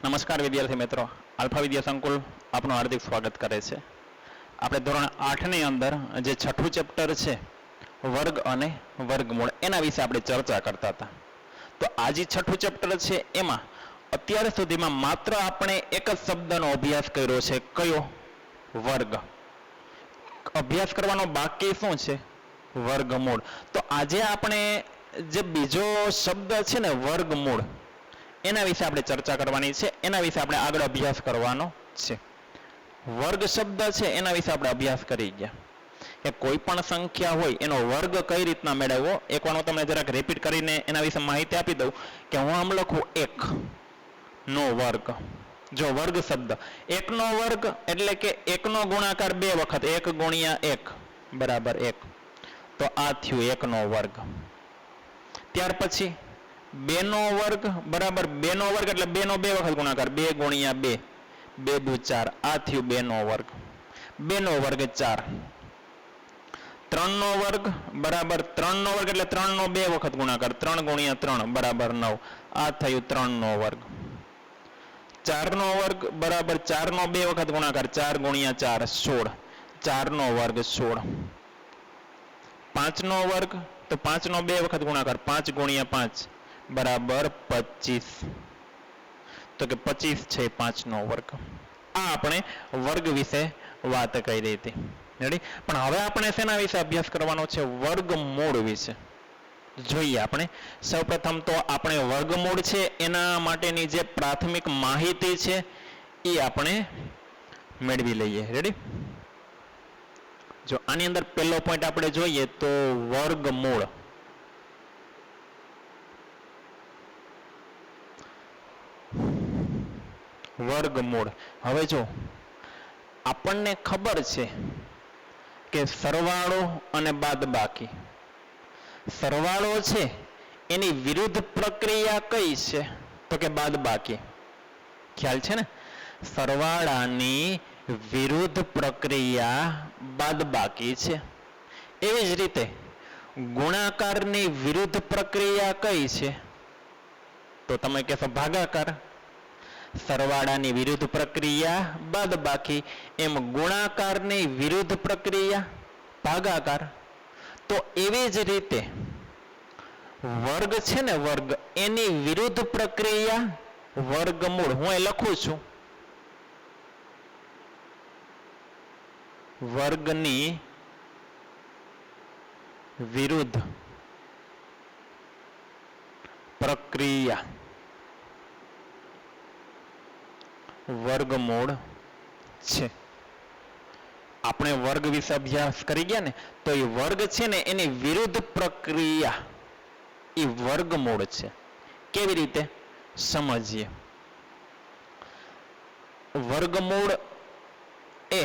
નમસ્કાર વિદ્યાર્થી મિત્રો, આલ્ફા વિદ્યા સંકુલ આપનું હાર્દિક સ્વાગત કરે છે. આપણે ધોરણ 8ની અંદર જે છઠ્ઠું ચેપ્ટર છે વર્ગ અને વર્ગમૂળ, એના વિશે આપણે ચર્ચા કરતા હતા. તો આ જે છઠ્ઠું ચેપ્ટર છે એમાં અત્યાર સુધીમાં માત્ર આપણે એક જ શબ્દનો અભ્યાસ કર્યો છે. કયો? વર્ગ. અભ્યાસ કરવાનો બાકી શું છે? વર્ગમૂળ. તો આજે આપણે જે બીજો શબ્દ છે ને વર્ગમૂળ, એના વિશે આપણે ચર્ચા કરવાની છે. એના વિશે આપણે આગળ અભ્યાસ કરવાનો છે. વર્ગ શબ્દ છે એના વિશે આપણે અભ્યાસ કરી ગયા કે કોઈ પણ સંખ્યા હોય એનો વર્ગ કઈ રીતના મેળવવો. એકવાર હું તમને જરાક રિપીટ કરીને એના વિશે માહિતી આપી દઉં કે હું આમ લખું 1 નો વર્ગ. જો વર્ગ શબ્દ 1 નો વર્ગ એટલે કે 1 નો ગુણાકાર 2 વખત 1 ગુણ્યા 1 બરાબર 1. તો આ થયું 1 નો વર્ગ. ત્યાર પછી 2 નો વર્ગ બરાબર 2 નો વર્ગ એટલે 2 નો 2 વખત ગુણાકાર 2 ગુણ્યા 2 2 દુ 4. આ થયું 2 નો વર્ગ. 2 નો વર્ગ 4. 3 નો વર્ગ બરાબર 3 નો વર્ગ એટલે 3 નો 2 વખત ગુણાકાર 3 ગુણ્યા 3 બરાબર 9. આ થયું 3 નો વર્ગ. 4 નો વર્ગ બરાબર 4 નો 2 વખત ગુણાકાર 4 ગુણ્યા 4 16. 4 નો વર્ગ 16. 5 નો વર્ગ તો 5 નો 2 વખત ગુણાકાર 5 ગુણ્યા 5 બરાબર 25. તો કે 25 છે 5 નો વર્ગ. આ આપણે વર્ગ વિશે વાત કરી હતી. રેડી? પણ હવે આપણે શેના વિશે અભ્યાસ કરવાનો છે? વર્ગમૂળ વિશે. જોઈએ આપણે સૌપ્રથમ તો આપણે વર્ગમૂળ છે એના માટેની જે પ્રાથમિક માહિતી છે એ આપણે મેળવી લઈએ. રેડી? જો આની અંદર પહેલો પોઈન્ટ આપણે જોઈએ તો વર્ગમૂળ. વર્ગમૂળ. હવે જો આપણને ખબર છે કે સરવાળો અને બાદબાકી. સરવાળો છે એની વિરુદ્ધ પ્રક્રિયા કઈ છે? તો કે બાદબાકી. ખ્યાલ છે ને? સરવાળાની વિરુદ્ધ પ્રક્રિયા બાદબાકી છે. એવી જ રીતે ગુણાકારની વિરુદ્ધ પ્રક્રિયા કઈ છે? તો તમે કહેશો ભાગાકાર. સરવાળાની વિરુદ્ધ પ્રક્રિયા બાદબાકી, એમ ગુણાકારની વિરુદ્ધ પ્રક્રિયા ભાગાકાર. તો એવી જ રીતે વર્ગ છે ને વર્ગ, એની વિરુદ્ધ પ્રક્રિયા વર્ગમૂળ. હું એ લખું છું વર્ગની વિરુદ્ધ પ્રક્રિયા વર્ગમૂળ છે. આપણે વર્ગ વિશે અભ્યાસ કરી ગયા ને, તો એ વર્ગ છે ને એની વિરુદ્ધ પ્રક્રિયા એ વર્ગમૂળ છે. કેવી રીતે? સમજીએ. વર્ગમૂળ એ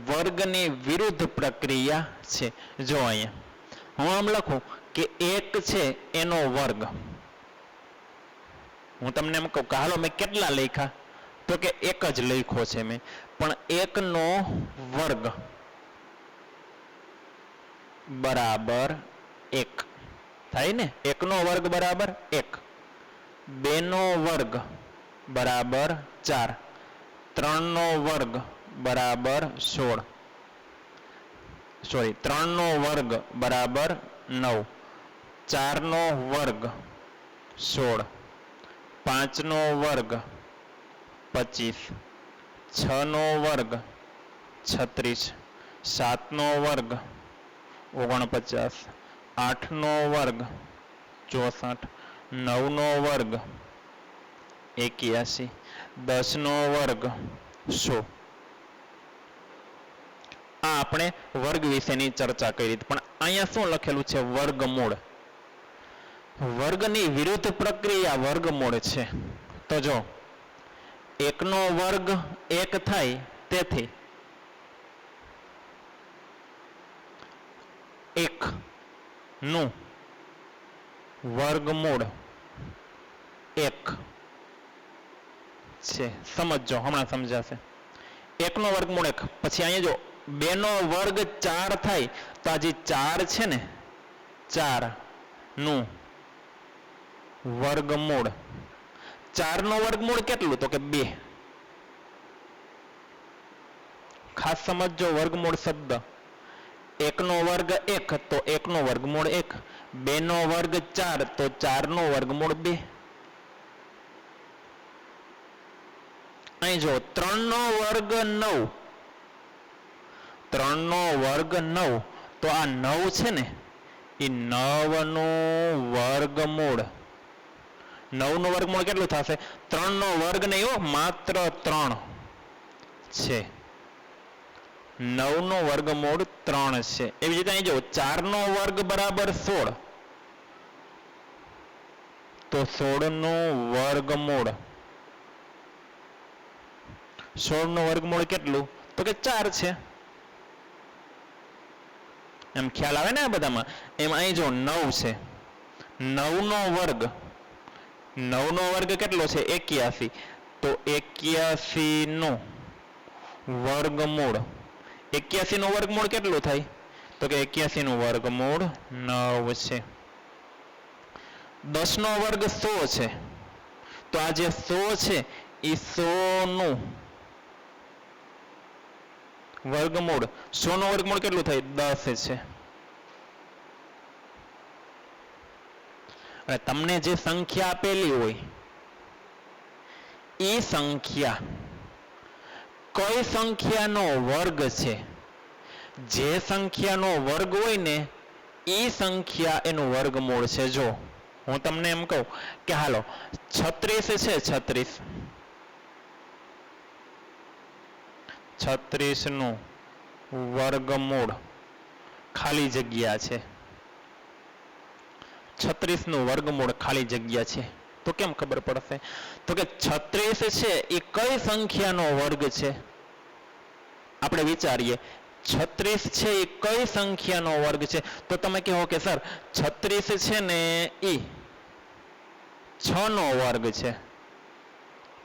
વર્ગની વિરુદ્ધ પ્રક્રિયા છે. જો અહીંયા હું આમ લખું કે 1 છે એનો વર્ગ. હું તમને એમ કહું કે હાલો મેં કેટલા લખ્યા? તો કે 1 જ લખ્યો છે મેં, પણ 1 નો વર્ગ બરાબર 1 થાય ને? 1 નો વર્ગ બરાબર 1. 2 નો વર્ગ બરાબર 4. 3 નો વર્ગ બરાબર 16. સોરી, 3 નો વર્ગ બરાબર 9. 4 નો વર્ગ 16. 5 નો વર્ગ 25. 6 નો વર્ગ 36. 7 નો વર્ગ 49. 8 નો વર્ગ 64. 9 નો વર્ગ 81. 10 નો વર્ગ 100. આ આપણે વર્ગ વિશેની ચર્ચા કરી. પણ અહીંયા શું લખેલું છે? વર્ગમૂળ. વર્ગની વિરુદ્ધ પ્રક્રિયા વર્ગમૂળ છે. તો જો 1 નો વર્ગ 1 થાય, તેથી 1 નું વર્ગમૂળ 1 છે. સમજો, હમણાં સમજાશે. 1 નો વર્ગમૂળ 1. પછી અહીંયા જો 2 નો વર્ગ 4 થાય, તો આ જે 4 છે ને 4 નું વર્ગમૂળ 4 નો વર્ગમૂળ કેટલું? તો કે 2. ખાસ સમજો વર્ગમૂળ શબ્દ. 1 નો વર્ગ 1 તો 1 નો વર્ગમૂળ 1. 2 નો વર્ગ 4 તો 4 નો વર્ગમૂળ 2. અહીં જો 3 નો વર્ગ 9. 3 નો વર્ગ 9 તો આ 9 છે ને એ 9 નું વર્ગમૂળ. 9 નું વર્ગમૂળ કેટલું થશે? 3 નો વર્ગ નહીં, માત્ર 3 છે. 9 નો વર્ગમૂળ 3 છે. એવી રીતે અહીં જો 4 નો વર્ગ બરાબર 16 તો 16 નું વર્ગમૂળ. 16 નું વર્ગમૂળ કેટલું? તો કે 4 છે. એમ ખ્યાલ આવે ને આ બધામાં? એમ અહીં જો 9 છે. 9 નો વર્ગ. 9 નો વર્ગ કેટલો છે? 81. તો 81 નું વર્ગમૂળ. 81 નું વર્ગમૂળ કેટલું થાય? તો કે 81 નું વર્ગમૂળ 9 છે. 10 નો વર્ગ 100 છે. તો આ જે 100 છે એ 100 નું વર્ગમૂળ. 100 નો વર્ગમૂળ કેટલું થાય? 10 છે. અને તમને જે સંખ્યા આપેલી હોય એ સંખ્યા કઈ સંખ્યાનો વર્ગ છે? જે સંખ્યાનો વર્ગ હોય ને એ સંખ્યા એનું વર્ગમૂળ છે. જો હું તમને એમ કહું કે હાલો 36 છે, 36 નું વર્ગમૂળ ખાલી જગ્યા છે. 36 નું વર્ગમૂળ ખાલી જગ્યા છે. તો કેમ ખબર પડશે? તો કે 36 છે એ કઈ સંખ્યાનો વર્ગ છે? આપણે વિચારીએ 36 છે એ કઈ સંખ્યાનો વર્ગ છે? તો તમે કહો કે સર 36 છે ને એ 6 નો વર્ગ છે.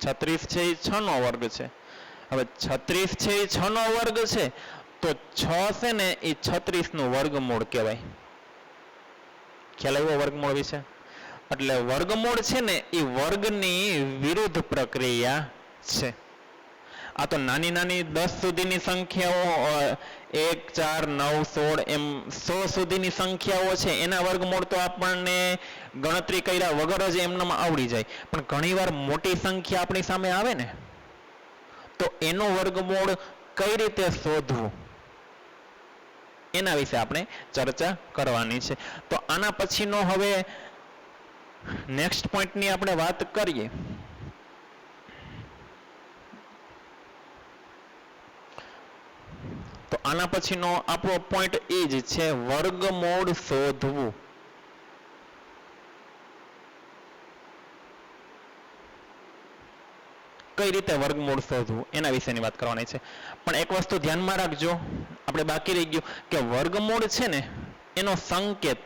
36 છે એ 6 નો વર્ગ છે. હવે 36 છે એ 6 નો વર્ગ છે તો 6 છે ને એ 36 નું વર્ગમૂળ કહેવાય. ખ્યાલ આવ્યો વર્ગમૂળ વિશે? એટલે વર્ગમૂળ છે ને એ વર્ગની વિરુદ્ધ પ્રક્રિયા છે. આ તો નાની નાની 10 સુધીની સંખ્યાઓ 1 4 9 16 એમ 100 સુધીની સંખ્યાઓ છે એના વર્ગમૂળ તો આપણને ગણતરી કર્યા વગર જ એમનામાં આવડી જાય. પણ ઘણીવાર મોટી સંખ્યા આપણી સામે આવે ને તો એનું વર્ગમૂળ કઈ રીતે શોધવું એના વિશે આપણે ચર્ચા કરવાની છે. તો આના પછીનો હવે નેક્સ્ટ પોઈન્ટની આપણે વાત કરીએ. તો આના પછીનો આપણો પોઈન્ટ એ જ છે વર્ગમૂળ શોધવું. કઈ રીતે વર્ગમૂળ શોધવું એના વિશેની વાત કરવાની છે. પણ એક વસ્તુ ધ્યાનમાં રાખજો, આપણે બાકી રહી ગયું કે વર્ગમૂળ છે ને એનો સંકેત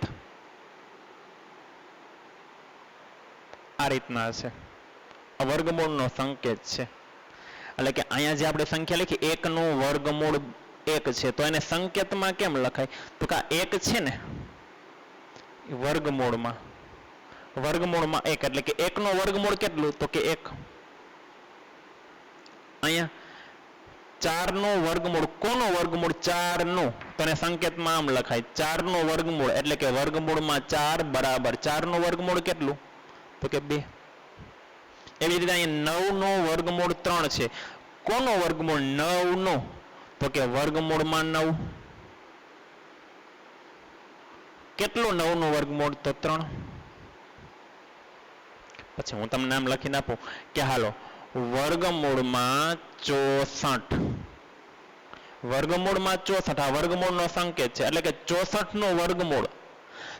આ રીતના છે. વર્ગમૂળનો સંકેત છે. એટલે કે અહીંયા જે આપણે સંખ્યા લખી 1 નું વર્ગમૂળ 1 છે તો એને સંકેતમાં કેમ લખાય? તો કે 1 છે ને વર્ગમૂળમાં 1 એટલે કે 1 નું વર્ગમૂળ કેટલું? તો કે 1. અહીંયા 4 નું વર્ગમૂળ. કોનું વર્ગમૂળ? 4 નું. તો એને સંકેતમાં આમ લખાય 4 નું વર્ગમૂળ એટલે કે વર્ગમૂળમાં 4 બરાબર 4 નું વર્ગમૂળ કેટલું? તો કે 2. એવી રીતે અહીંયા 9 નું વર્ગમૂળ 3 છે. કોનું વર્ગમૂળ? 9 નું. તો કે વર્ગમૂળમાં 9. કેટલું 9 નું વર્ગમૂળ? તો 3. પછી હું તમને નામ લખીને આપું કે હાલો વર્ગમૂળમાં 64. વર્ગમૂળમાં 64 આ વર્ગમૂળનો સંકેત છે. એટલે કે 64 નું વર્ગમૂળ.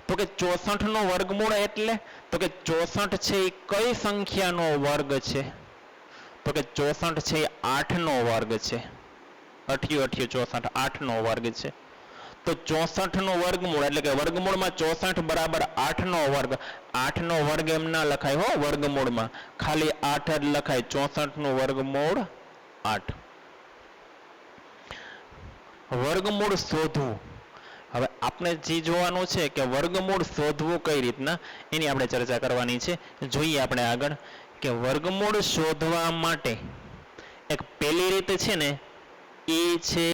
તો કે 64 નું વર્ગમૂળ એટલે તો કે 64 છે એ કઈ સંખ્યાનો વર્ગ છે? તો કે 64 છે એ 8 નો વર્ગ છે. 8 64 8 નો વર્ગ છે. તો 64 નું વર્ગમૂળ એટલે કે વર્ગમૂળમાં 64 બરાબર 8 નો વર્ગ. 8 નો વર્ગ એમ ના લખાય હો વર્ગમૂળમાં, ખાલી 8 જ લખાય. 64 નું વર્ગમૂળ 8. વર્ગમૂળ શોધવું. હવે આપણે જે જોવાનું છે કે વર્ગમૂળ શોધવું કઈ રીતના એની આપણે ચર્ચા કરવાની છે. જોઈએ આપણે આગળ કે વર્ગમૂળ શોધવા માટે એક પહેલી રીત છે ને એ છે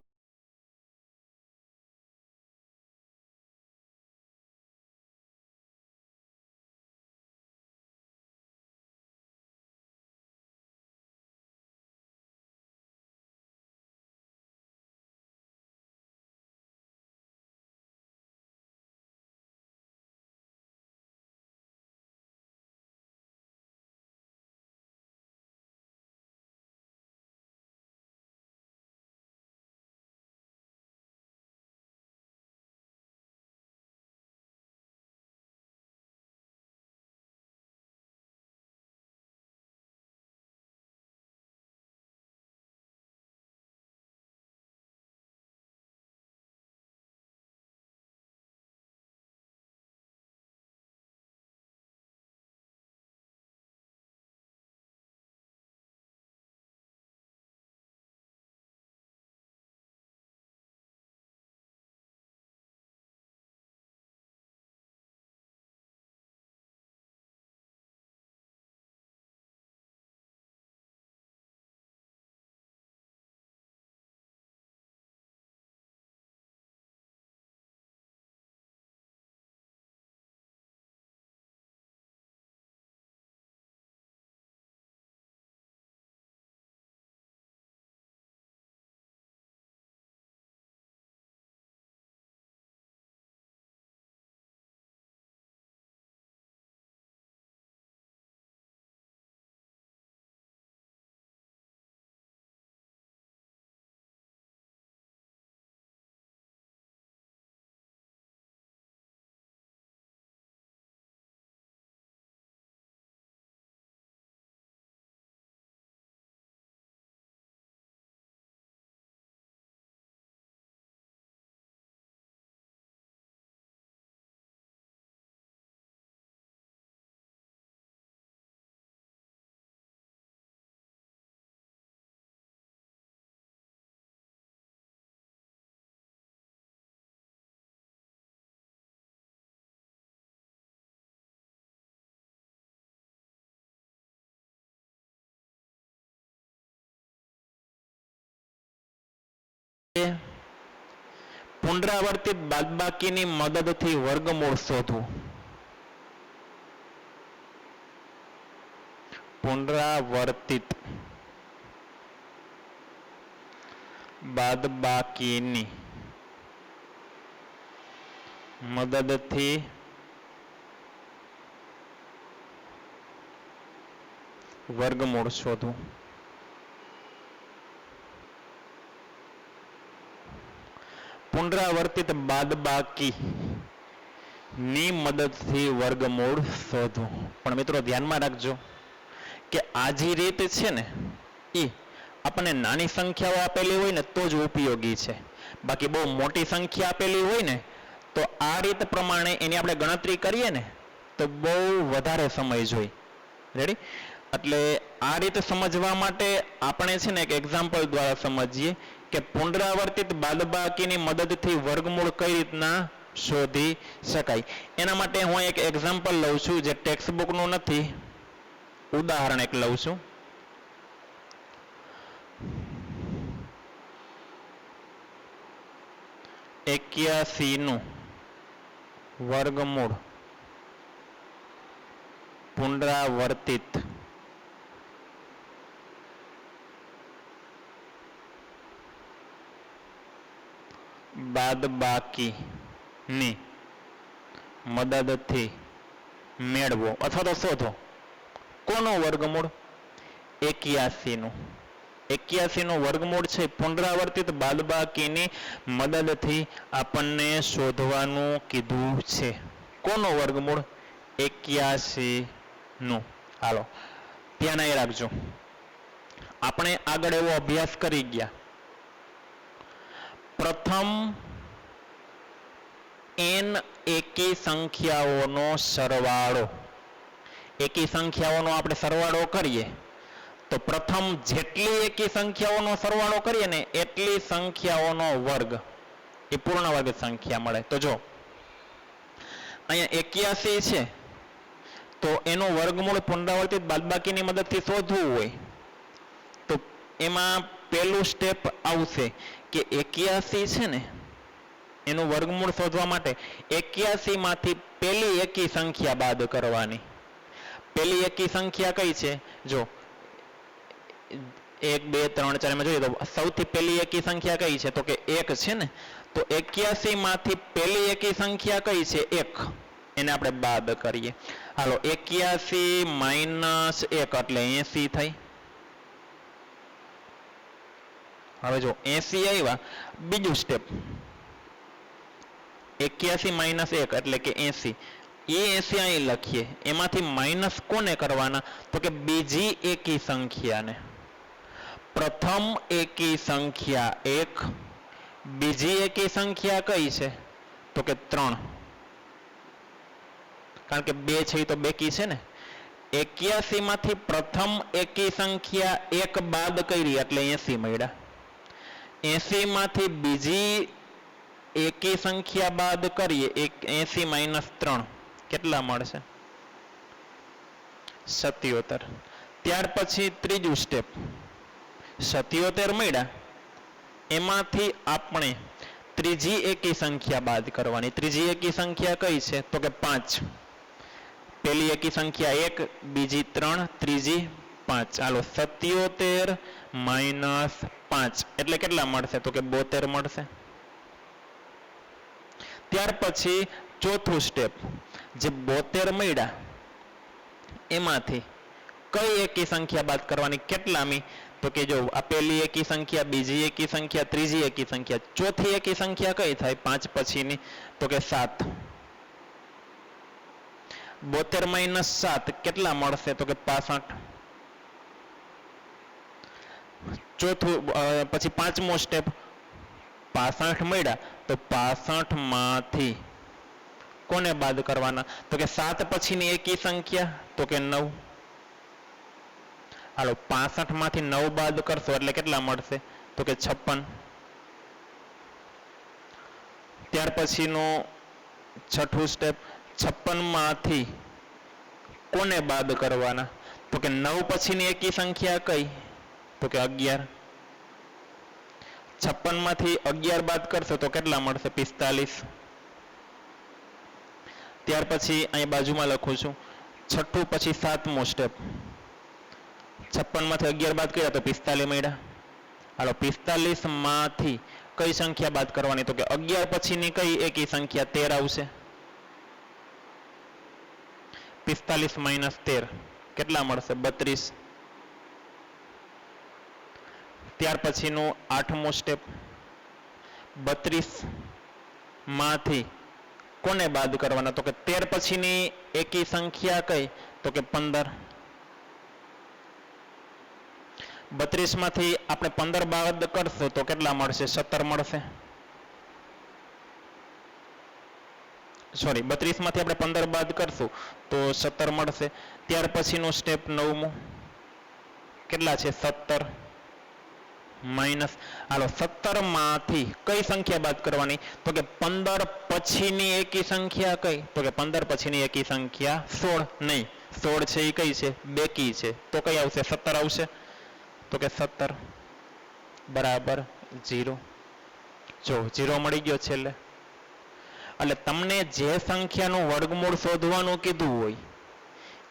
પુનરાવર્તિત બાદબાકીની મદદથી વર્ગમૂળ શોધવું. પુનરાવર્તિત બાદબાકીની મદદથી વર્ગમૂળ શોધવું. પુનરાવર્તિત બાદબાકી ની મદદથી વર્ગમૂળ શોધવું. પણ મિત્રો ધ્યાનમાં રાખજો કે આ જે રીત છે ને એ આપણને નાની સંખ્યાઓ આપેલી હોય ને તો જ ઉપયોગી છે. બાકી બહુ મોટી સંખ્યા આપેલી હોય ને તો આ રીત પ્રમાણે એની આપણે ગણતરી કરીએ ને તો બહુ વધારે સમય જોઈએ. રેડી? એટલે આ રીતે સમજવા માટે આપણે છે ને એક એક્ઝામ્પલ દ્વારા સમજીએ કે પુનરાવર્તિત બાદબાકીની મદદથી વર્ગમૂળ કઈ રીતના શોધી શકાય. એના માટે હું એક એક્ઝામ્પલ લઉં છું જે ટેક્સ્ટ બુકનું નથી, ઉદાહરણ એક લઉં છું. એક્યાસીનું વર્ગમૂળ પુનરાવર્તિત બાદબાકીની મદદથી મેળવો અથવા તો શોધો. કોનું વર્ગમૂળ? 81નું. 81નું વર્ગમૂળ છે પુનરાવર્તિત બાદબાકીની મદદથી આપણને શોધવાનું કીધું છે. કોનું વર્ગમૂળ? 81નું. હાલો ધ્યાન એ રાખજો, આપણે આગળ એવો અભ્યાસ કરી ગયા. પ્રથમ n એકી સંખ્યાઓનો સરવાળો, એકી સંખ્યાઓનો આપણે સરવાળો કરીએ તો પ્રથમ જેટલી એકી સંખ્યાઓનો સરવાળો કરીએ ને એટલી સંખ્યાઓનો વર્ગ એ પૂર્ણ વર્ગ સંખ્યા મળે. તો જો અહીંયા 81 છે તો એનું વર્ગમૂળ પુનરાવર્તિત બાદબાકીની મદદથી શોધવું હોય તો એમાં પહેલું સ્ટેપ આવશે કે 81 છે ને એનું વર્ગમૂળ શોધવા માટે 81 માંથી પહેલી એકી સંખ્યા બાદ કરવાની. પહેલી એકી સંખ્યા કઈ છે? જો 1 2 3 4 માં જોઈએ તો સૌથી પહેલી એકી સંખ્યા કઈ છે? તો કે 1 છે ને. તો 81 માંથી પહેલી એકી સંખ્યા કઈ છે? 1. એને આપણે બાદ કરીએ. હાલો 81 માઇનસ 1 એટલે 80 થઈ. હવે જો 80 આવ્યા, બીજું સ્ટેપ 81 માઇનસ 1 એટલે કે 80. એ 80 અહીં લખીએ. એમાંથી માઇનસ કોને કરવાના? તો કે બીજી એકી સંખ્યાને. પ્રથમ એકી સંખ્યા 1, બીજી એકી સંખ્યા કઈ છે? તો કે 3. કારણ કે 2 છે એ તો બેકી છે ને. 81 માંથી પ્રથમ એકી સંખ્યા 1 બાદ કરી એટલે 80 મળ્યા. 80 માંથી બીજી એકી સંખ્યા બાદ કરીએ 80 માઇનસ 3 કેટલા મળશે? 77. ત્યાર પછી ત્રીજું સ્ટેપ 77 મળ્યા, એમાંથી આપણે ત્રીજી એકી સંખ્યા બાદ કરવાની. ત્રીજી એકી સંખ્યા કઈ છે? તો કે 5. પહેલી એકી સંખ્યા 1, બીજી 3, ત્રીજી 5. હાલો 77 માઇનસ 5 એટલે કેટલા મળશે? તો કે 72 મળશે. ત્યાર પછી ચોથું સ્ટેપ, જે 72 મળ્યા એમાંથી કઈ એકી સંખ્યા બાદ કરવાની? કેટલામી? તો કે જો આ પહેલી એકી સંખ્યા, બીજી એકી સંખ્યા, ત્રીજી એકી સંખ્યા, ચોથી એકી સંખ્યા કઈ થાય 5 પછીની? તો કે 7. 72 માઇનસ 7 કેટલા મળશે? તો કે 65. ચોથું પછી પાંચમો સ્ટેપ 65 મળ્યા તો 65 માંથી કોને બાદ કરવાના? તો કે 7 પછીની એકી સંખ્યા, તો કે 9. હાલો 65 માંથી 9 બાદ કરશો એટલે કેટલા મળશે? તો કે 56. ત્યાર પછીનું છઠ્ઠું સ્ટેપ 56 માંથી કોને બાદ કરવાના? તો કે 9 પછીની એકી સંખ્યા કઈ? તો કે 11. 56 માંથી 11 બાદ કરશો તો કેટલા મળશે? 45. ત્યાર પછી અહીં બાજુમાં લખું છું છઠ્ઠું પછી સાતમો સ્ટેપ 56 માંથી 11 બાદ કર્યા તો 45 મળ્યા. હાલો 45 માંથી કઈ સંખ્યા બાદ કરવાની? તો કે 11 પછીની કઈ એકી સંખ્યા? 13 આવશે. 45 માઇનસ 13 કેટલા મળશે? 32. ત્યાર પછીનું આઠમો સ્ટેપ 32 માંથી કોને બાદ કરવાના? તો કે 13 પછીની એકી સંખ્યા કઈ? તો કે 15. 32 માંથી આપણે 15 બાદ કરશું તો કેટલા મળશે? 17 મળશે. સોરી 32 માંથી આપણે 15 બાદ કરશું તો 17 મળશે. ત્યાર પછીનું સ્ટેપ નવમું કેટલા છે? 17 માઇનસ. હાલો 17 માંથી કઈ સંખ્યા બાદ કરવાની? તો કે 15 પછીની એકી સંખ્યા કઈ? તો કે 15 પછીની એકી સંખ્યા 16 નહીં, 16 છે એ કઈ છે? બેકી છે. તો કઈ આવશે? 17 આવશે. તો કે 17 બરાબર 0. જો 0 મળી ગયો છેલ્લે. એટલે તમને જે સંખ્યાનું વર્ગમૂળ શોધવાનું કીધું હોય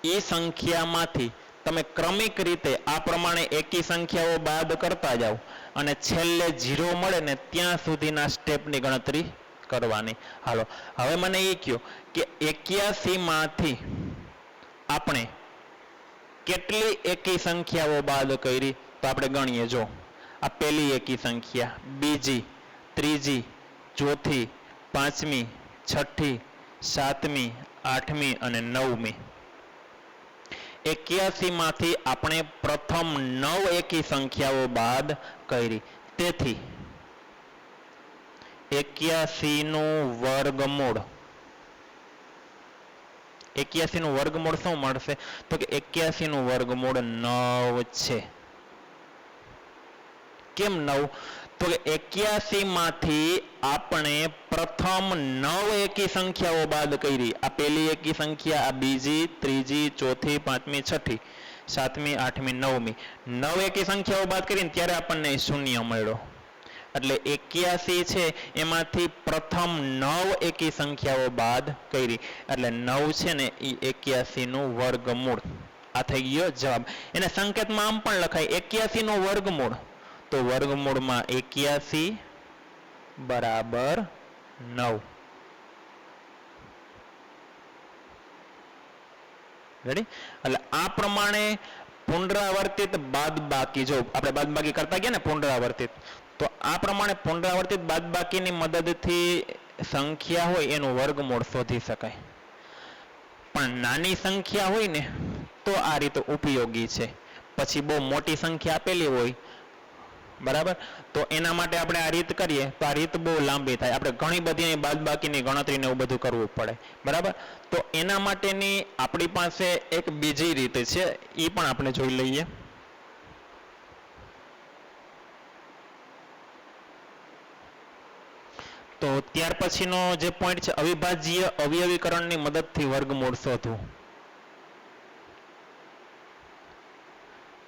એ સંખ્યામાંથી તમે ક્રમિક રીતે આ પ્રમાણે એકી સંખ્યાઓ બાદ કરતા જાઓ અને છેલ્લે 0 મળે ને ત્યાં સુધીના સ્ટેપની ગણતરી કરવાની. હાલો હવે મને એ કહો કે 81 માંથી આપણે કેટલી એકી સંખ્યાઓ બાદ કરી? તો આપણે ગણીએ. જો આ પહેલી એકી સંખ્યા, બીજી, ત્રીજી, ચોથી, પાંચમી, છઠ્ઠી, સાતમી, આઠમી અને નવમી. 81 માંથી આપણે પ્રથમ 9 એકી સંખ્યાઓ બાદ કરી. તેથી 81 નું વર્ગમૂળ 81 નું વર્ગમૂળ શું મળશે? તો કે 81 નું વર્ગમૂળ 9 છે. કેમ 9? તો 81 માંથી આપણે પ્રથમ 9 એકી સંખ્યાઓ બાદ કરી. આ પહેલી એકી સંખ્યા, આ બીજી, ત્રીજી, ચોથી, પાંચમી, છઠ્ઠી, સાતમી, આઠમી, નવમી, 9 એકી સંખ્યાઓ બાદ કરીને ત્યારે આપણને શૂન્ય મળ્યો. એટલે 81 છે એમાંથી પ્રથમ 9 એકી સંખ્યાઓ બાદ કરી એટલે 9 છે ને એ 81 નું વર્ગમૂળ. આ થઈ ગયો જવાબ. એને સંકેતમાં આમ પણ લખાય 81 નું વર્ગમૂળ, તો વર્ગમૂળમાં 81 બરાબર 9. રેડી? એટલે આ પ્રમાણે પુનરાવર્તિત બાદબાકી, જો આપણે બાદબાકી કરતા ગયા ને પુનરાવર્તિત, તો આ પ્રમાણે પુનરાવર્તિત બાદબાકીની મદદથી સંખ્યા હોય એનું વર્ગમૂળ શોધી શકાય. પણ નાની સંખ્યા હોય ને તો આ રીત ઉપયોગી છે. પછી બહુ મોટી સંખ્યા આપેલી હોય, બરાબર, તો એના માટે આપણે આ રીત કરીએ તો આ રીત બહુ લાંબી થાય. આપણે ઘણી બધી બાદબાકીની ગણતરીને એવું બધું કરવું પડે, બરાબર. તો એના માટેની આપણી પાસે એક બીજી રીત છે, એ પણ આપણે જોઈ લઈએ. તો ત્યાર પછીનો જે પોઈન્ટ છે, અવિભાજ્ય અવયવીકરણની મદદથી વર્ગમૂળ શોધવું.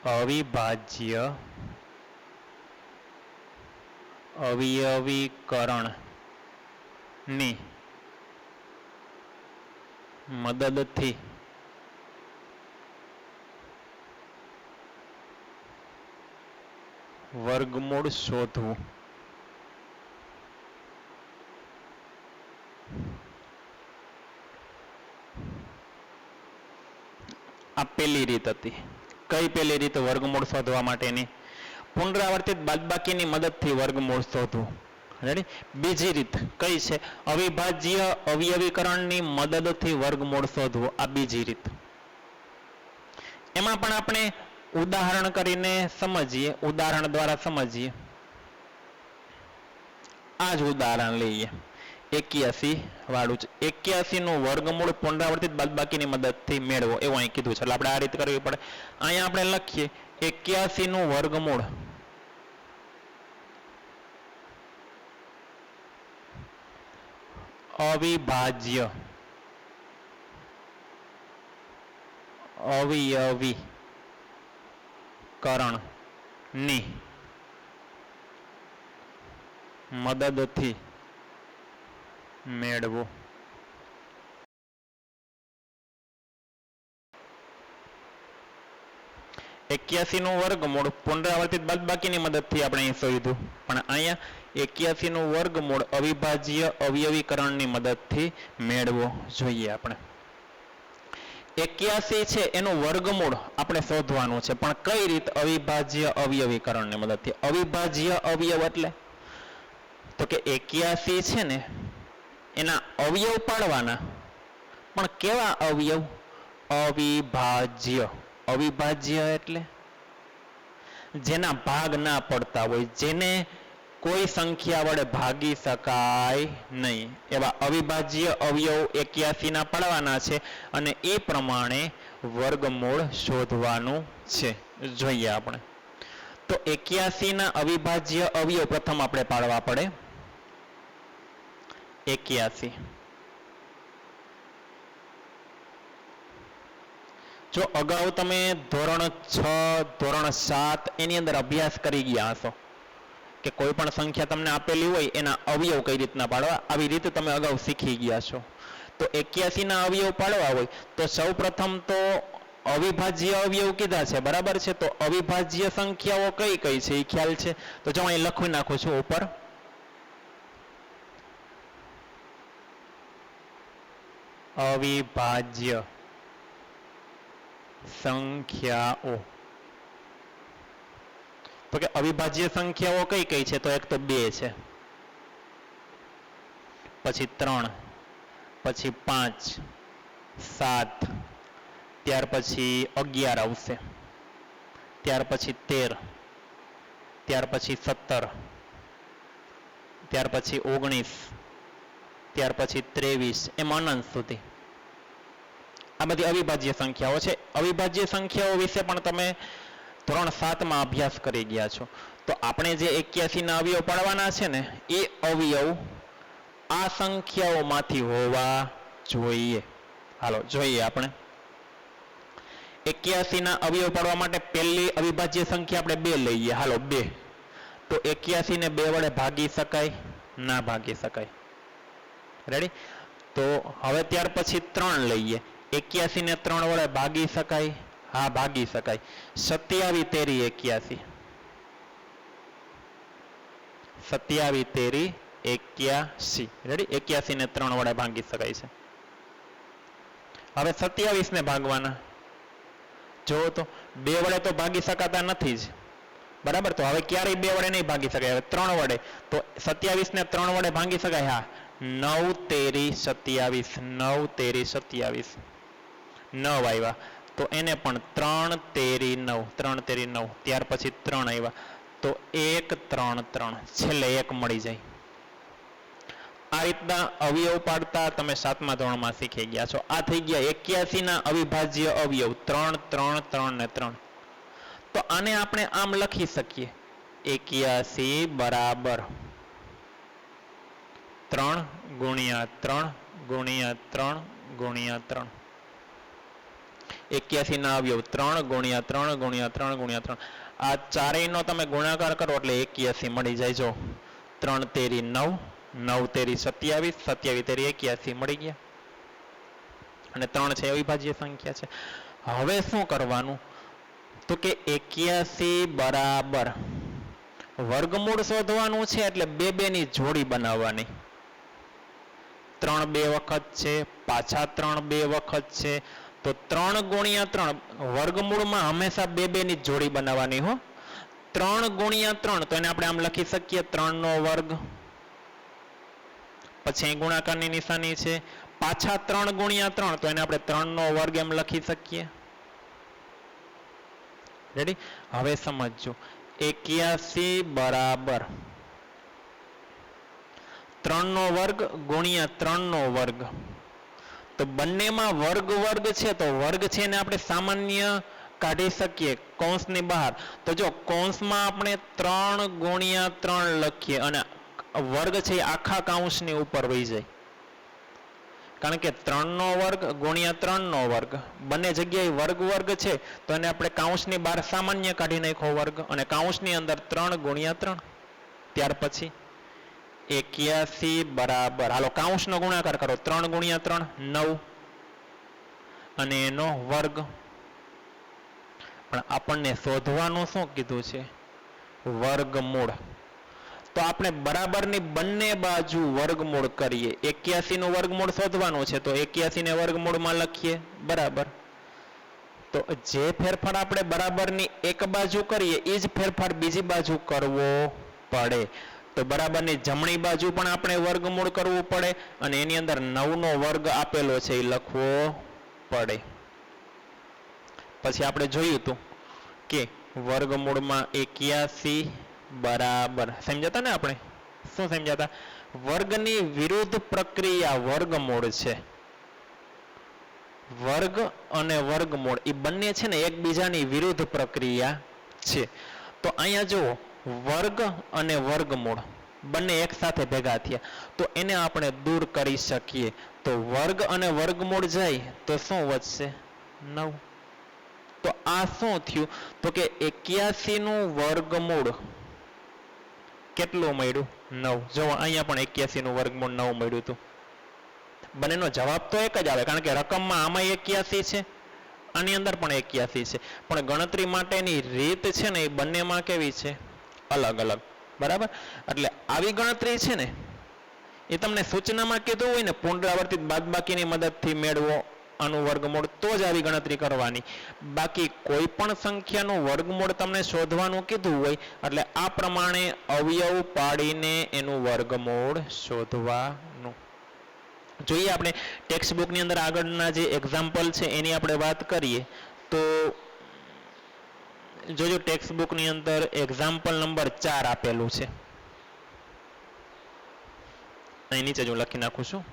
અવિભાજ્ય અવયવીકરણની મદદથી વર્ગમૂળ શોધવું. આ પહેલી રીત હતી. કઈ પહેલી રીત વર્ગમૂળ શોધવા માટેની? પુનરાવર્તિત બાદબાકીની મદદથી વર્ગમૂળ શોધવું. રેડી? બીજી રીત કઈ છે? અવિભાજ્ય અવયવીકરણની મદદથી વર્ગમૂળ શોધવું. આ બીજી રીત. એમાં પણ આપણે ઉદાહરણ કરીને સમજીએ, ઉદાહરણ દ્વારા સમજીએ. આ જ ઉદાહરણ લઈએ, 81 વાળું છે. 81 નું વર્ગમૂળ પુનરાવર્તિત બાદબાકીની મદદથી મેળવો, એવું અહીં કીધું છે. એટલે આપણે આ રીતે કરવી પડે. અહીંયા આપણે લખીએ 81 નું વર્ગમૂળ અવિભાજ્ય અવયવીકરણની મદદથી મેળવો. નું વર્ગમૂળ પુનરાવર્તિત બાદબાકીની મદદથી આપણે અહીં શોધ્યું, પણ અહીંયા 81 નું વર્ગમૂળ અવિભાજ્ય અવયવીકરણની મદદથી મેળવો જોઈએ. આપણે 81 છે એનું વર્ગમૂળ આપણે શોધવાનું છે, પણ કઈ રીત? અવિભાજ્ય અવયવીકરણની મદદથી. અવિભાજ્ય અવયવ એટલે તો કે 81 છે ને એના અવયવ પાડવાના, પણ કેવા અવયવ? અવિભાજ્ય. અવિભાજ્ય એટલે જેના ભાગ ના પડતા હોય, જેને કોઈ સંખ્યા વડે ભાગી શકાય નહીં, એવા અવિભાજ્ય અવયવ 81 ના પાડવાના છે અને એ પ્રમાણે વર્ગમૂળ શોધવાનું છે. જોઈએ આપણે તો 81 ના અવિભાજ્ય અવયવ પ્રથમ આપણે પાડવા પડે. 81 જો અગાઉ તમે ધોરણ 6 ધોરણ 7 એની અંદર અભ્યાસ કરી ગયા હશો કે કોઈ પણ સંખ્યા તમને આપેલી હોય એના અવયવ કઈ રીતના પાડવા, આવી રીતે તમે અગાઉ શીખી ગયા છો. તો 81 ના અવયવ પાડવા હોય તો સૌ પ્રથમ તો અવિભાજ્ય અવયવ કીધા છે, બરાબર છે. તો અવિભાજ્ય સંખ્યાઓ કઈ કઈ છે એ ખ્યાલ છે? તો જો અહીં લખી નાખું છું ઉપર. અવિભાજ્ય સંખ્યાઓ, તો કે અવિભાજ્ય સંખ્યાઓ કઈ કઈ છે? તો એક તો 2 છે, પછી 3, પછી 5, 7, ત્યાર પછી 11 આવશે, ત્યાર પછી 13, ત્યાર પછી 17, ત્યાર પછી 19, ત્યાર પછી 23, એમ અનંત સુધી. આ બધી અવિભાજ્ય સંખ્યાઓ છે. અવિભાજ્ય સંખ્યાઓ વિશે પણ તમે ધોરણ 7 માં અભ્યાસ કરી ગયા છો તો આપણે જે 81 ના અવયવ પાડવાના છે ને એ અવયવ આ સંખ્યાઓમાંથી હોવા જોઈએ. હાલો જોઈએ આપણે 81 ના અવયવ પાડવા માટે પહેલી અવિભાજ્ય સંખ્યા આપણે 2 લઈએ. હાલો 2. તો 81 ને 2 વડે ભાગી શકાય? ના ભાગી શકાય. રેડી? તો હવે ત્યાર પછી 3 લઈએ. 81 ને 3 વડે ભાગી શકાય? હા ભાગી શકાય. 27 તેરી 81. 27 તેરી 81. રેડી? 81 ને 3 વડે ભાગી શકાય છે. હવે 27 ને ભાગવાના. જો તો 2 વડે તો ભાગી શકાતા નથી જ. બરાબર? તો હવે ક્યારેય 2 વડે નહીં ભાગી શકાય. હવે 3 વડે. તો 27 ને 3 વડે ભાગી શકાય? હા. 9 તેરી 27. 9 તેરી 27. 9 આવ્યા. તો એને પણ 3 તેરી 9. 3 તેરી 9. ત્યાર પછી 3 આવ્યા. તો 1 3 3. છેલ્લે 1 મળી જાય. આ રીતના અવયવ પાડતા તમે 7મા ધોરણમાં શીખી ગયા છો. આ થઈ ગયા 81 ના અવિભાજ્ય અવયવ 3 3 3 ને 3. તો આને આપણે આમ લખી શકીએ 81 બરાબર 3 ગુણ્યા 3 ગુણ્યા 3 ગુણ્યા 3. 81 ના અવયવ 3 ગુણ્યા 3 ગુણ્યા 3 ગુણ્યા 3. આ ચારેયનો તમે ગુણાકાર કરો એટલે 81 મળી જાય. જો 3 તેરી 9, 9 તેરી 27, 27 તેરી 81 મળી ગયા. અને 3 છે અવિભાજ્ય સંખ્યા છે. હવે શું કરવાનું? તો કે 81 બરાબર વર્ગમૂળ શોધવાનું છે એટલે 2 2 ની જોડી બનાવવાની. 3 2 વખત છે, પાછા 3 2 વખત છે. તો 3 ગુણ્યા 3 વર્ગમૂળમાં હંમેશા 2 2 ની જોડી બનાવવાની હો. 3 ગુણ્યા 3 તો એને આપણે આમ લખી શકીએ 3 નો વર્ગ. પછી અહીં ગુણાકારની નિશાની છે. પાછા 3 ગુણ્યા 3 તો એને આપણે 3 નો વર્ગ એમ લખી શકીએ. રેડી? હવે સમજો 81 બરાબર 3 નો વર્ગ ગુણ્યા 3 નો વર્ગ. તો બંનેમાં વર્ગ વર્ગ છે તો વર્ગ છે ને આપણે સામાન્ય કાઢી શકીએ કૌંસની બહાર. તો જો કૌંસમાં આપણે 3 ગુણ્યા 3 લખીએ અને વર્ગ છે એ આખા કૌંસની ઉપર વહી જાય. કારણ કે 3 નો વર્ગ ગુણ્યા 3 નો વર્ગ બંને જગ્યાએ વર્ગ વર્ગ છે તો એને આપણે કૌંસની બહાર સામાન્ય કાઢી નાખ્યો વર્ગ અને કૌંસની અંદર 3 ગુણ્યા 3. ત્યાર પછી 81 બરાબર હાલો કૌંસનો ગુણાકાર કરો 3 ગુણ્યા 3 9 અને એનો વર્ગ. પણ આપણને શોધવાનું શું કીધું છે? વર્ગમૂળ. તો આપણે બરાબરની બંને બાજુ વર્ગમૂળ કરીએ. 81 નું વર્ગમૂળ શોધવાનું છે તો 81 ને વર્ગમૂળમાં લખીએ બરાબર. તો જે ફેરફાર આપણે બરાબરની એક બાજુ કરીએ એ જ ફેરફાર બીજી બાજુ કરવો પડે. તો બરાબરની જમણી બાજુ પણ આપણે વર્ગમૂળ કરવું પડે અને એની અંદર 9 નો વર્ગ આપેલો છે એ લખવો પડે. પછી આપણે જોયું હતું કે વર્ગમૂળમાં 81 બરાબર સમજાતા ને આપણે? શું સમજાતા? વર્ગની વિરુદ્ધ પ્રક્રિયા વર્ગમૂળ છે. વર્ગ અને વર્ગમૂળ એ બંને છે ને એકબીજાની વિરુદ્ધ પ્રક્રિયા છે. તો અહીંયા જુઓ વર્ગ અને વર્ગમૂળ બંને એક સાથે ભેગા થયા તો એને આપણે દૂર કરી શકીએ. તો વર્ગ અને વર્ગમૂળ જાય તો શું વધશે? 9. તો આ શું થયું? તો કે 81 નું વર્ગમૂળ કેટલું મળ્યું? 9. જો અહીંયા પણ 81 નું વર્ગમૂળ 9 મળ્યું હતું. બંનેનો જવાબ તો એક જ આવે કારણ કે રકમમાં આમાં 81 છે આની અંદર પણ 81 છે પણ ગણતરી માટેની રીત છે ને એ બંનેમાં કેવી છે? અલગ અલગ. બરાબર? એટલે આવી ગણતરી છે ને એ તમને સૂચનામાં કીધું હોય ને પુનરાવર્તિત બાદબાકીની મદદથી મેળવો આનું વર્ગમૂળ તો જ આવી ગણતરી કરવાની. બાકી કોઈ પણ સંખ્યાનું વર્ગમૂળ તમને શોધવાનું કીધું હોય એટલે આ પ્રમાણે અવયવ પાડીને એનું વર્ગમૂળ શોધવાનું. જોઈએ આપણે ટેક્સ્ટ બુકની અંદર આગળના જે એક્ઝામ્પલ છે એની આપણે વાત કરીએ તો જોજો ટેક્સ્ટ બુકની અંદર એક્ઝામ્પલ નંબર 4 આપેલું છે. અહીં નીચે જો લખી નાખું છું.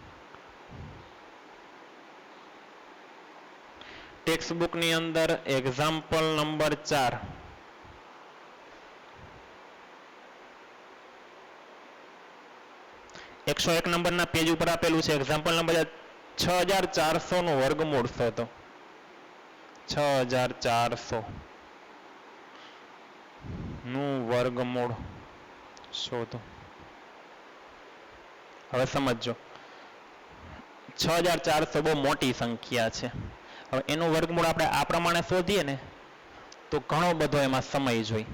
ટેક્સ્ટ બુકની અંદર એક્ઝામ્પલ નંબર 4 101 નંબરના પેજ ઉપર આપેલું છે એક્ઝામ્પલ નંબર 6400 નું વર્ગમૂળ શોધો. 6400 નું વર્ગમૂળ શોધો. હવે સમજો 6400 બહુ મોટી સંખ્યા છે. હવે એનું વર્ગમૂળ આપણે આ પ્રમાણે શોધીએ ને તો ઘણો બધો એમાં સમય જોઈ,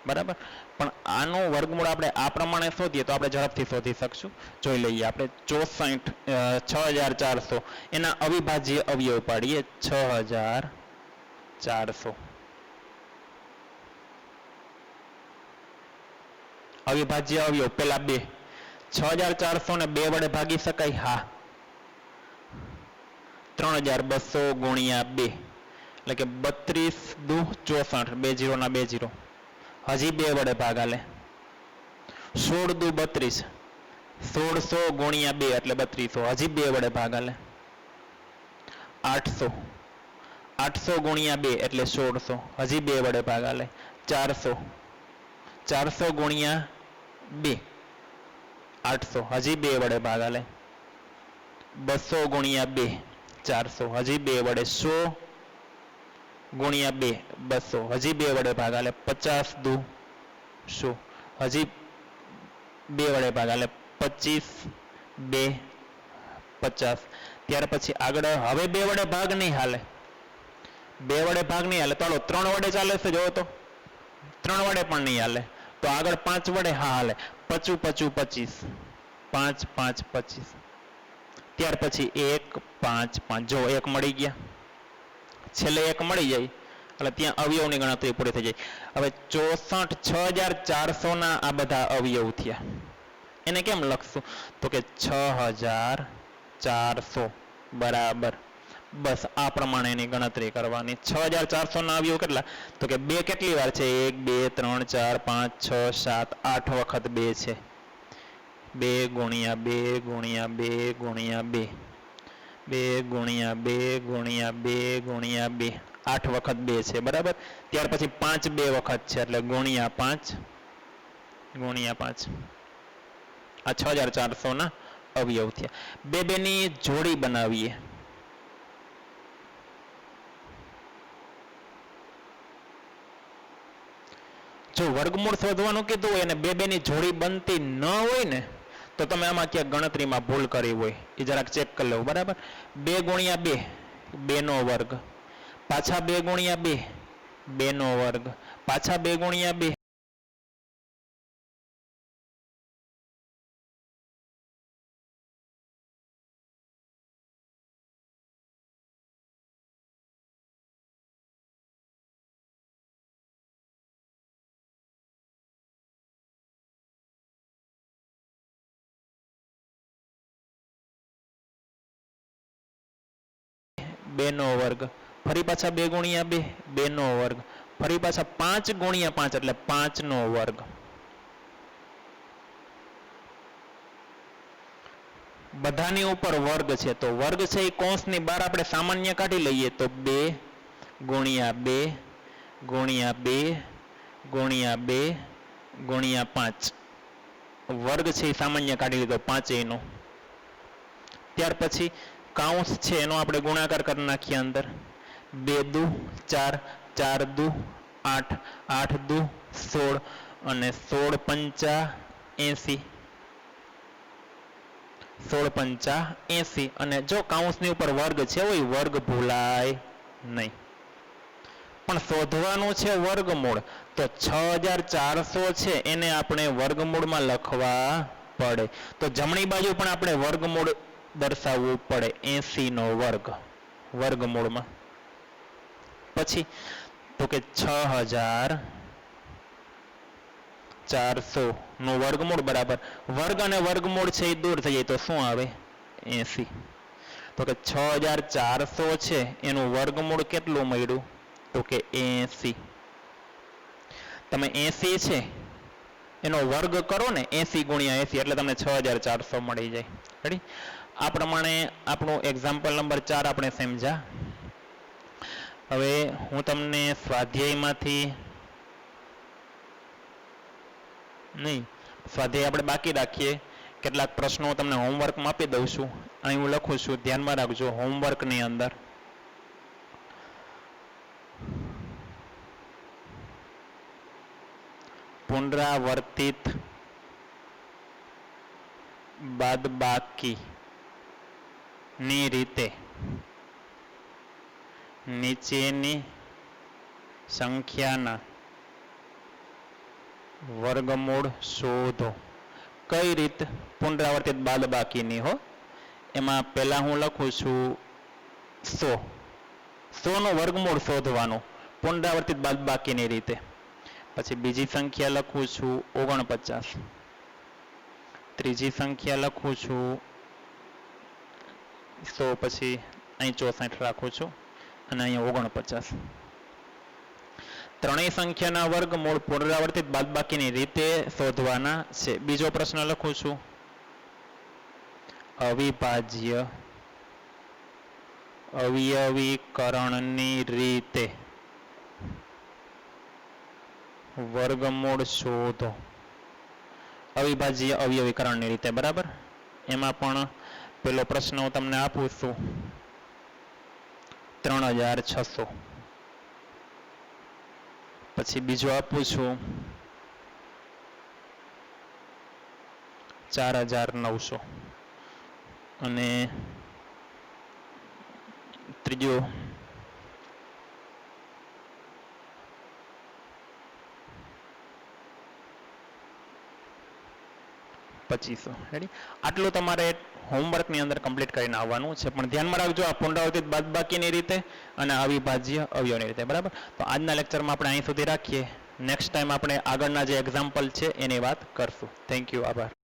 બરાબર. પણ આનું વર્ગમૂળ આપણે આ પ્રમાણે શોધીએ તો આપણે ઝડપથી શોધી શકશું. જોઈ લઈએ આપણે 6400 એના અવિભાજ્ય અવયવ પાડીએ. 6400 અવિભાજ્ય અવયવ પેલા 2. 6400 ને 2 વડે ભાગી શકાય? હા. 3200 ગુણ્યા 2 એટલે કે 32 દુ 64, 2 0 ના 2 0. હજી 2 વડે ભાગ આલે. 16 દુ 32, 1600 ગુણ્યા 2 એટલે 3200. હજી 2 વડે ભાગ આલે. 800, 800 ગુણ્યા 2 એટલે 1600. હજી 2 વડે ભાગ આલે. 400, 400 ગુણ્યા 2 800. હજી 2 વડે ભાગ આલે. 200 ગુણ્યા 2 400. હજી 2 વડે. 100 ગુણ્યા 2 200. હજી 2 વડે ભાગ આલે. 50 દુ 100. હજી 2 વડે ભાગ આલે. 25 2 50. ત્યાર પછી આગળ હવે 2 વડે ભાગ નહીં હાલે. 2 વડે ભાગ નહીં હાલે. ચાલો 3 વડે ચાલે છે, જોવો તો 3 વડે પણ નહીં હાલે. તો આગળ 5 વડે હા હાલે. 55 55 25, 5 5 25. ત્યાર પછી 1 5 5. જો 1 મળી ગયા, છેલ્લે 1 મળી જાય એટલે ત્યાં અવયવની ગણતરી પૂરી થઈ જાય. હવે 64 ના આ બધા અવયવ થયા. એને કેમ લખશું? તો કે 6400 બરાબર. બસ આ પ્રમાણે એની ગણતરી કરવાની. 6400 ના અવયવ કેટલા? તો કે 2 કેટલી વાર છે? 1 2 3 4 5 6 7 8 વખત 2 છે. 2 ગુણ્યા 2 ગુણ્યા 2 ગુણ્યા 2, 2 ગુણ્યા 2 ગુણ્યા 2 ગુણ્યા 2, 8 વખત 2 છે, બરાબર. ત્યાર પછી 5 2 વખત છે એટલે ગુણ્યા 5 ગુણ્યા 5. આ 6400 ના અવયવ થયા. 2 2 ની જોડી બનાવીએ. જો વર્ગમૂળ શોધવાનું કીધું હોય અને 2 2 ની જોડી બનતી ન હોય ને તો તમે આમાં ક્યાંક ગણતરીમાં ભૂલ કરી હોય એ જરાક ચેક કરી લેવું, બરાબર. 2 ગુણ્યા 2 2 નો વર્ગ, પાછા 2 ગુણ્યા 2 2 નો વર્ગ, પાછા 2 ગુણ્યા 2 2 નો વર્ગ, ફરી પાછા 2 ગુણ્યા 2 2 નો વર્ગ, ફરી પાછા 5 ગુણ્યા 5 એટલે 5 નો વર્ગ. બધાની ઉપર વર્ગ છે તો વર્ગ છે એ કૌંસની બહાર આપણે સામાન્ય કાઢી લઈએ તો 2 ગુણ્યા 2 ગુણ્યા 2 ગુણ્યા 2 ગુણ્યા 5 વર્ગ છે એ સામાન્ય કાઢી લીધો 5 નો. ત્યાર પછી કાઉન્સ છે એનો આપણે ગુણાકાર કરી નાખીએ અંદર. 2 દુ 4 4 દુ 8 8 દુ 16 અને 16 પંચા 80 16 પંચા 80. અને જો કાઉન્સની ઉપર વર્ગ છે હોય વર્ગ ભૂલાય નહીં. પણ શોધવાનું છે વર્ગમૂળ તો 6400 છે એને આપણે વર્ગમૂળમાં લખવા પડે. તો જમણી બાજુ પણ આપણે વર્ગમૂળ દર્શાવવું પડે. 80 નો વર્ગ વર્ગમૂળમાં. પછી તો કે 6400 નું વર્ગમૂળ બરાબર વર્ગ અને વર્ગમૂળ છે એ દૂર થઈ જાય તો શું આવે? 80. તો કે 6400 છે એનું વર્ગમૂળ કેટલું મળ્યું? તો કે 80. તમે 80 છે એનો વર્ગ કરો ને 80 ગુણ્યા 80 એટલે તમને 6400 મળી જાય. રેડી? આ પ્રમાણે આપણું એક્ઝામ્પલ નંબર 4 આપણે સમજ્યા. હવે હું તમને સ્વાધ્યાયમાંથી નહીં, સ્વાધ્યાય આપણે બાકી રાખીએ કેટલાક પ્રશ્નો તમને હોમવર્કમાં આપી દઉં છું. અહીં હું લખું છું, ધ્યાનમાં રાખજો. હોમવર્કની અંદર પુનરાવર્તિત બાદબાકી ની રીતે નીચેની સંખ્યાના વર્ગમૂળ શોધો. કઈ રીત? પુનરાવર્તિત બાદબાકીની હો. એમાં પહેલા હું લખું છું 100. 100 નો વર્ગમૂળ શોધવાનું પુનરાવર્તિત બાદબાકીની રીતે. પછી બીજી સંખ્યા લખું છું 49. ત્રીજી સંખ્યા લખું છું 100, પછી અહીં 64 રાખું છું અને અહીંયા 49. ત્રણેય સંખ્યાના વર્ગમૂળ પુનરાવર્તિત બાદબાકીની રીતે શોધવાના છે. બીજો પ્રશ્ન લખું છું, અવિભાજ્ય અવયવીકરણની રીતે વર્ગમૂળ શોધો. અવિભાજ્ય અવયવીકરણની રીતે, બરાબર. એમાં પણ પેલો પ્રશ્ન હું તમને આપું છું, 3600. પછી બીજો આપું છું 4900 અને ત્રીજો 2500. રેડી? આટલું તમારે હોમવર્કની અંદર કમ્પ્લીટ કરીને આવવાનું છે. પણ ધ્યાનમાં રાખજો, આ પુનરાવર્તિત બાદબાકીની રીતે અને અવિભાજ્ય અવયવની રીતે, બરાબર. તો આજના લેક્ચરમાં આપણે અહીં સુધી રાખીએ. નેક્સ્ટ ટાઈમ આપણે આગળના જે એક્ઝામ્પલ છે એની વાત કરશું. Thank you. આભાર.